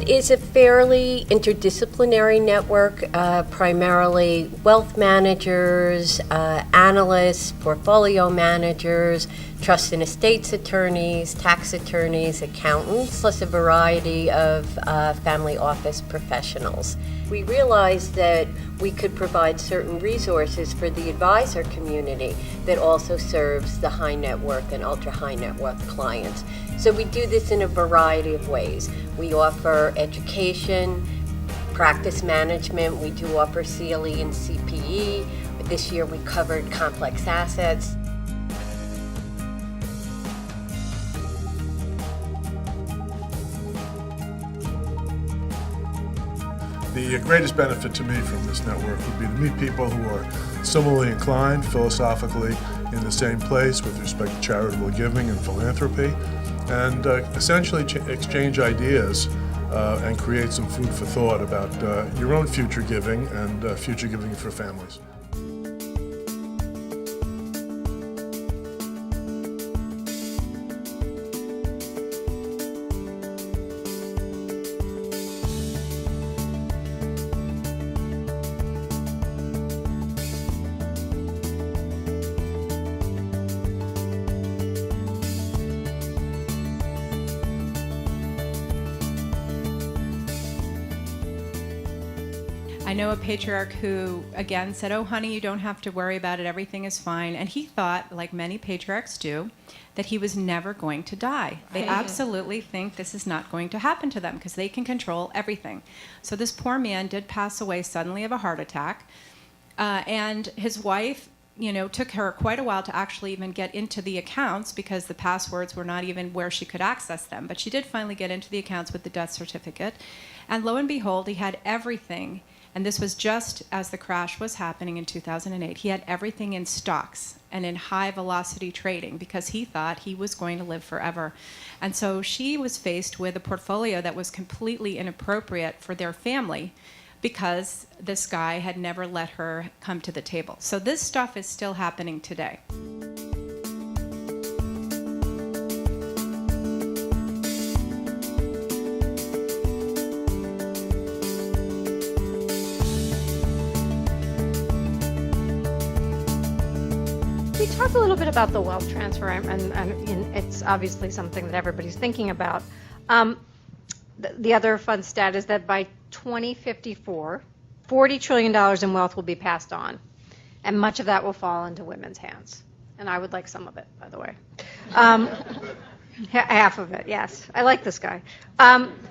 It is a fairly interdisciplinary network, primarily wealth managers, analysts, portfolio managers, trust and estates attorneys, tax attorneys, accountants, plus a variety of family office professionals. We realized that we could provide certain resources for the advisor community that also serves the high net worth and ultra high net worth clients. So we do this in a variety of ways. We offer education, practice management. We do offer CLE and CPE. This year we covered complex assets. The greatest benefit to me from this network would be to meet people who are similarly inclined philosophically in the same place with respect to charitable giving and philanthropy, and essentially exchange ideas and create some food for thought about your own future giving and future giving for families. I know a patriarch who, again, said, "Oh, honey, you don't have to worry about it. Everything is fine." And he thought, like many patriarchs do, that he was never going to die. They absolutely think this is not going to happen to them because they can control everything. So this poor man did pass away suddenly of a heart attack. And his wife, took her quite a while to actually even get into the accounts because the passwords were not even where she could access them. But she did finally get into the accounts with the death certificate. And lo and behold, he had everything. And this was just as the crash was happening in 2008. He had everything in stocks and in high velocity trading because he thought he was going to live forever. And so she was faced with a portfolio that was completely inappropriate for their family because this guy had never let her come to the table. So this stuff is still happening today. We talked a little bit about the wealth transfer, and it's obviously something that everybody's thinking about. The other fun stat is that by 2054, $40 trillion in wealth will be passed on, and much of that will fall into women's hands. And I would like some of it, by the way. Half of it, yes. I like this guy.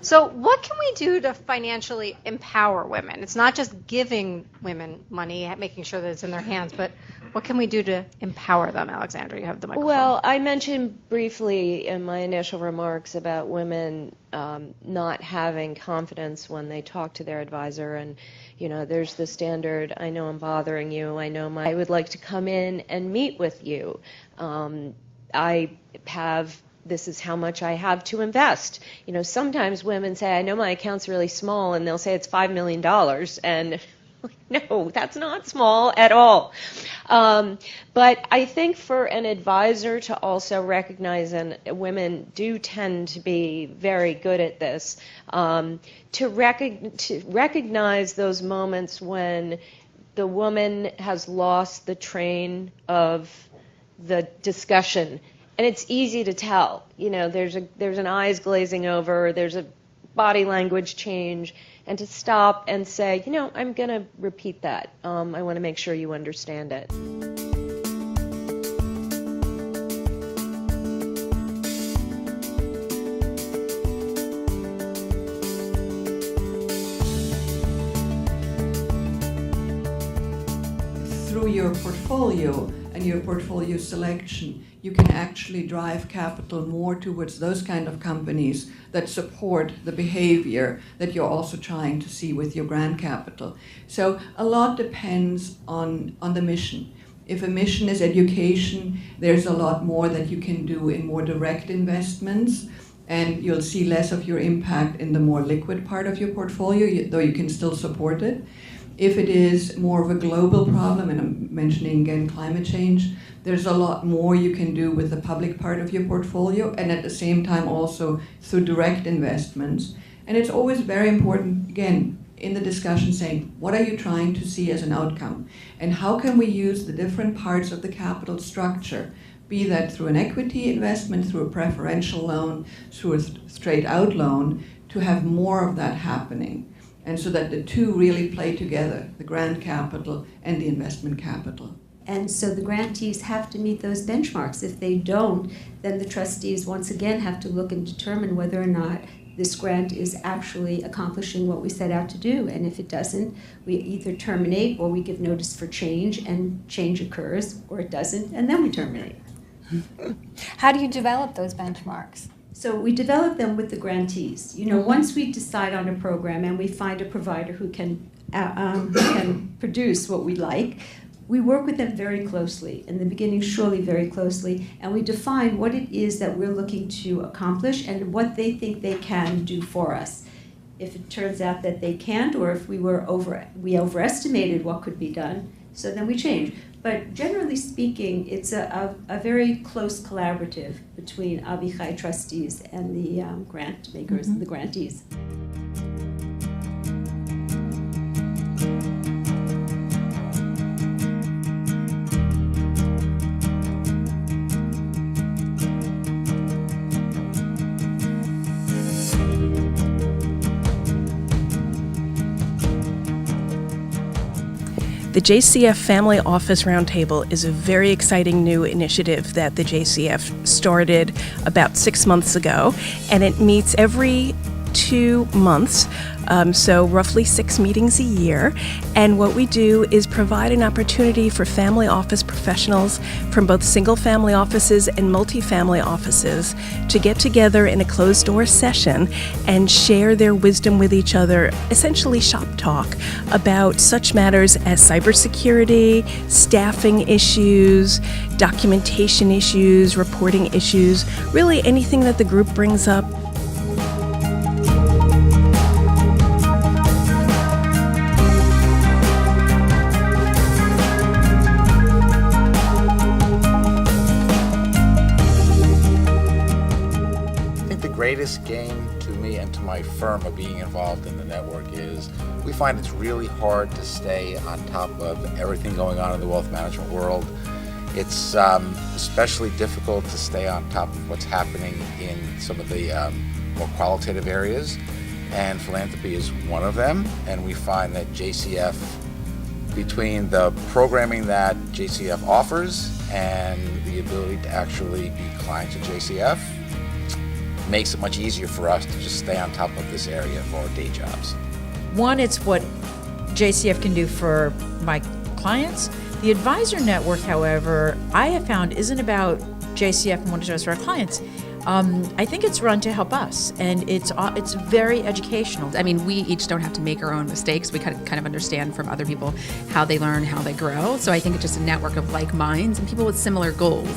So what can we do to financially empower women? It's not just giving women money, making sure that it's in their hands, but what can we do to empower them? Alexandra, you have the microphone. Well, I mentioned briefly in my initial remarks about women not having confidence when they talk to their advisor, and there's the standard, I know I'm bothering you, I would like to come in and meet with you. This is how much I have to invest. Sometimes women say, I know my account's really small, and they'll say it's $5 million, and no, that's not small at all. But I think for an advisor to also recognize, and women do tend to be very good at this, to recognize those moments when the woman has lost the train of the discussion. And it's easy to tell. There's an eyes glazing over, there's a body language change, and to stop and say, I'm going to repeat that. I want to make sure you understand it. Through your portfolio and your portfolio selection, you can actually drive capital more towards those kind of companies that support the behavior that you're also trying to see with your grant capital. So a lot depends on the mission. If a mission is education, there's a lot more that you can do in more direct investments, and you'll see less of your impact in the more liquid part of your portfolio, though you can still support it. If it is more of a global problem, and I'm mentioning again climate change, there's a lot more you can do with the public part of your portfolio, and at the same time also through direct investments. And it's always very important, again, in the discussion saying, what are you trying to see as an outcome? And how can we use the different parts of the capital structure, be that through an equity investment, through a preferential loan, through a straight-out loan, to have more of that happening. And so that the two really play together, the grant capital and the investment capital. And so the grantees have to meet those benchmarks. If they don't, then the trustees once again have to look and determine whether or not this grant is actually accomplishing what we set out to do. And if it doesn't, we either terminate or we give notice for change, and change occurs, or it doesn't, and then we terminate. How do you develop those benchmarks? So we develop them with the grantees. You know, once we decide on a program and we find a provider who can produce what we like, we work with them very closely, in the beginning surely very closely, and we define what it is that we're looking to accomplish and what they think they can do for us. If it turns out that they can't, or if we overestimated what could be done, so then we change. But generally speaking, it's a very close collaborative between Avichai trustees and the grant makers, the grantees. The JCF Family Office Roundtable is a very exciting new initiative that the JCF started about 6 months ago, and it meets every 2 months, so roughly 6 meetings a year. And what we do is provide an opportunity for family office professionals from both single-family offices and multifamily offices to get together in a closed-door session and share their wisdom with each other, essentially shop talk about such matters as cybersecurity, staffing issues, documentation issues, reporting issues, really anything that the group brings up. The greatest gain to me and to my firm of being involved in the network is we find it's really hard to stay on top of everything going on in the wealth management world. It's especially difficult to stay on top of what's happening in some of the more qualitative areas, and philanthropy is one of them. And we find that JCF, between the programming that JCF offers and the ability to actually be clients of JCF, makes it much easier for us to just stay on top of this area for our day jobs. One, it's what JCF can do for my clients. The advisor network, however, I have found isn't about JCF and what it does for our clients. I think it's run to help us, and it's very educational. I mean, we each don't have to make our own mistakes. We kind of understand from other people how they learn, how they grow. So I think it's just a network of like minds and people with similar goals.